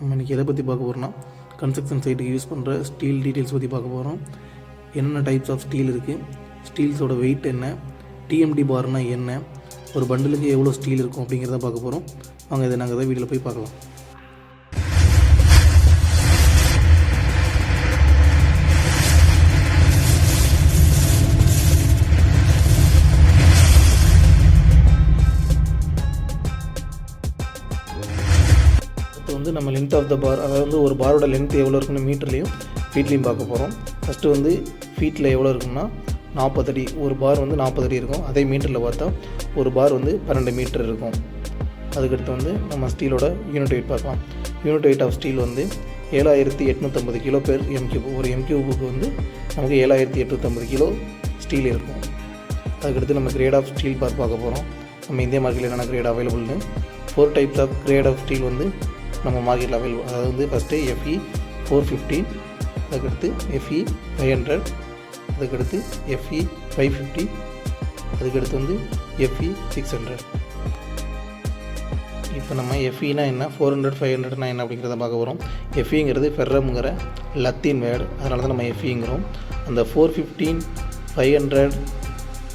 நம்ம இன்றைக்கி எதை பற்றி பார்க்க போகிறோம்னா கன்ஸ்ட்ரக்ஷன் சைட்டுக்கு யூஸ் பண்ணுற ஸ்டீல் டீட்டெயில்ஸ் பற்றி பார்க்க போகிறோம். என்னென்ன டைப்ஸ் ஆஃப் ஸ்டீல் இருக்குது, ஸ்டீல்ஸோட வெயிட் என்ன, டிஎம்டி பார்னால் என்ன, ஒரு பண்டிலுக்கு எவ்வளோ ஸ்டீல் இருக்கும் அப்படிங்கிறத பார்க்க போகிறோம். வாங்க இதை நாங்கள் தான் வீடியோவில் போய் பார்க்கலாம். நம்ம லென்த் ஆஃப் த பார், அதாவது ஒரு பாரோட லென்த் எவ்வளோ இருக்குன்னு மீட்டர்லேயும் ஃபீட்லேயும் பார்க்க போகிறோம். ஃபஸ்ட்டு ஃபீட்டில் எவ்வளோ இருக்குன்னா 40 அடி, ஒரு பார் 40 அடி இருக்கும். அதே மீட்டரில் பார்த்தா ஒரு பார் 12 மீட்டர் இருக்கும். அதுக்கடுத்து நம்ம ஸ்டீலோட யூனிட் வெயிட் பார்க்கலாம். Unit weight of steel 7850 kilo per m cube. ஒரு எம்கியூபுக்கு நமக்கு 7850 கிலோ ஸ்டீல் இருக்கும். அதுக்கடுத்து நம்ம கிரேட் ஆஃப் ஸ்டீல் பார்க்க போகிறோம். நம்ம இந்தியா மார்க்கெட்டில் என்னென்ன கிரேட் அவைலபிள்னு 4 types of grade of steel நம்ம மார்க்கெட்டில் அவைலபிள். அதாவது ஃபஸ்ட்டு FE 450, அதுக்கடுத்து FE 500, அதுக்கடுத்து FE 550, அதுக்கடுத்து FE 600. இப்போ நம்ம FEனா என்ன, 400 500னா என்ன அப்படிங்கிறத பார்க்க போகிறோம். FEங்கிறது ஃபெர்ரம்ங்கிற லத்தீன் வேர்டு, அதனால தான் நம்ம FEங்கிறோம். அந்த 415 500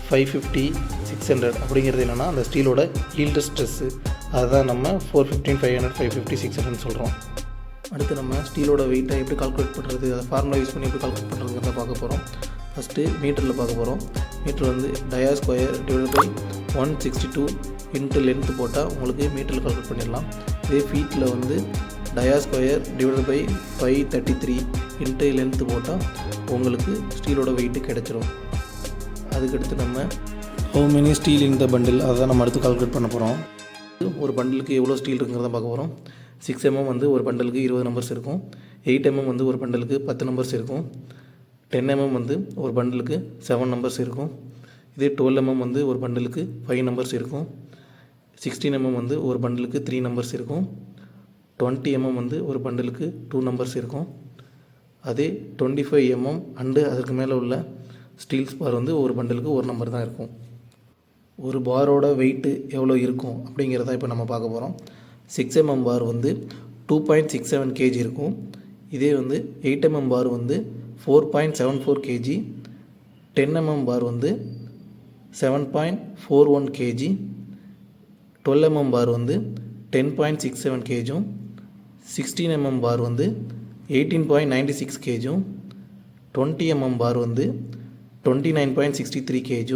550 600 அப்படிங்கிறது என்னென்னா அந்த ஸ்டீலோட ஈல்டு ஸ்ட்ரெஸ்ஸு. அதுதான் நம்ம 415 500 550 600 சொல்கிறோம். அடுத்து நம்ம ஸ்டீலோட வெயிட்டை எப்படி கால்குலேட் பண்ணுறது, அதை ஃபார்முலா யூஸ் பண்ணி எப்படி கால்குலேட் பண்ணுறதுங்கிறத பார்க்க போகிறோம். ஃபஸ்ட்டு மீட்டரில் பார்க்க போகிறோம். Meter dia square divide by 162 into length போட்டால் உங்களுக்கு மீட்டரில் கால்குலேட் பண்ணிடலாம். இதே ஃபீட்டில் dia square divide by 533 into length போட்டால் உங்களுக்கு ஸ்டீலோட வெயிட்டு கிடச்சிரும். அதுக்கடுத்து நம்ம how many steel in the bundle, அதை தான் நம்ம அடுத்து கால்குலேட் பண்ண போகிறோம். ஒரு பண்டலுக்கு எவ்வளோ ஸ்டீல் இருக்குங்கிறத பார்க்க போகிறோம். 6 mm ஒரு பண்டலுக்கு 20 நம்பர்ஸ் இருக்கும். 8 mm ஒரு பண்டலுக்கு 10 நம்பர்ஸ் இருக்கும். 10 mm ஒரு பண்டலுக்கு 7 நம்பர்ஸ் இருக்கும். இதே 12 mm ஒரு பண்டலுக்கு 5 நம்பர்ஸ் இருக்கும். 16 mm ஒரு பண்டலுக்கு 3 நம்பர்ஸ் இருக்கும். 20 mm ஒரு பண்டலுக்கு 2 நம்பர்ஸ் இருக்கும். அதே 25 mm அண்டு அதுக்கு மேலே உள்ள ஸ்டீல்ஸ் பார் ஒரு பண்டலுக்கு 1 நம்பர் தான் இருக்கும். ஒரு பாரோட வெயிட்டு எவ்வளோ இருக்கும் அப்படிங்கிறத இப்போ நம்ம பார்க்க போகிறோம். 6 mm பார் 2.67 kg இருக்கும். இதே 8 mm பார் 4.74 kg. 10 mm பார் 7.41 kg. 12 mm பார் 10.67 kg. 16 mm பார் 18.96 kg. 20 mm பார் 29.63 kg.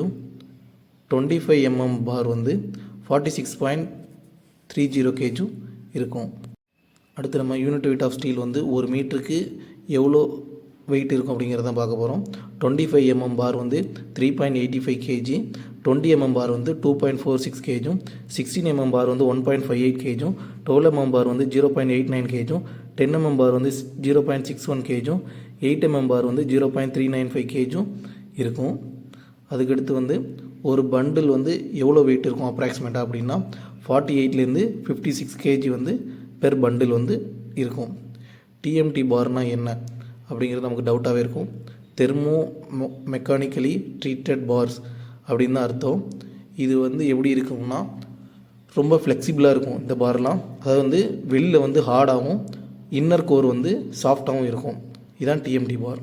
25 mm பார் 46.30 kg இருக்கும். அடுத்து நம்ம யூனிட் வெயிட் ஆஃப் ஸ்டீல் ஒரு மீட்டருக்கு எவ்வளோ வெயிட் இருக்கும் அப்படிங்கிறத பார்க்க போகிறோம். 25 mm பார் 3.85 kg. 20 mm பார் 2.46 kg. 16 mm பார் 1.58 kg. 12 mm பார் 0.89 kg. 10 mm பார் 0.61 kg. 8 mm பார் 0.395 kg இருக்கும். அதுக்கடுத்து ஒரு பண்டில் எவ்வளோ வெயிட் இருக்கும் அப்ராக்சிமேட்டாக அப்படின்னா 48லேருந்து 56 kg பெர் பண்டில் இருக்கும். TMT பார்னால் என்ன அப்படிங்கிறது நமக்கு டவுட்டாகவே இருக்கும். தெர்மோ மெக்கானிக்கலி ட்ரீட்டட் பார்ஸ் அப்படின்னு தான் அர்த்தம். இது எப்படி இருக்கும்னா ரொம்ப ஃப்ளெக்சிபிளாக இருக்கும் இந்த பார்லாம். அதாவது வெளியில் ஹார்டாகவும் இன்னர் கோர் சாஃப்டாகவும் இருக்கும். இதுதான் TMT பார்.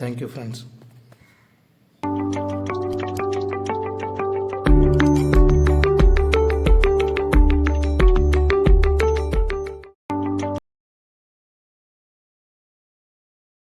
Thank you friends.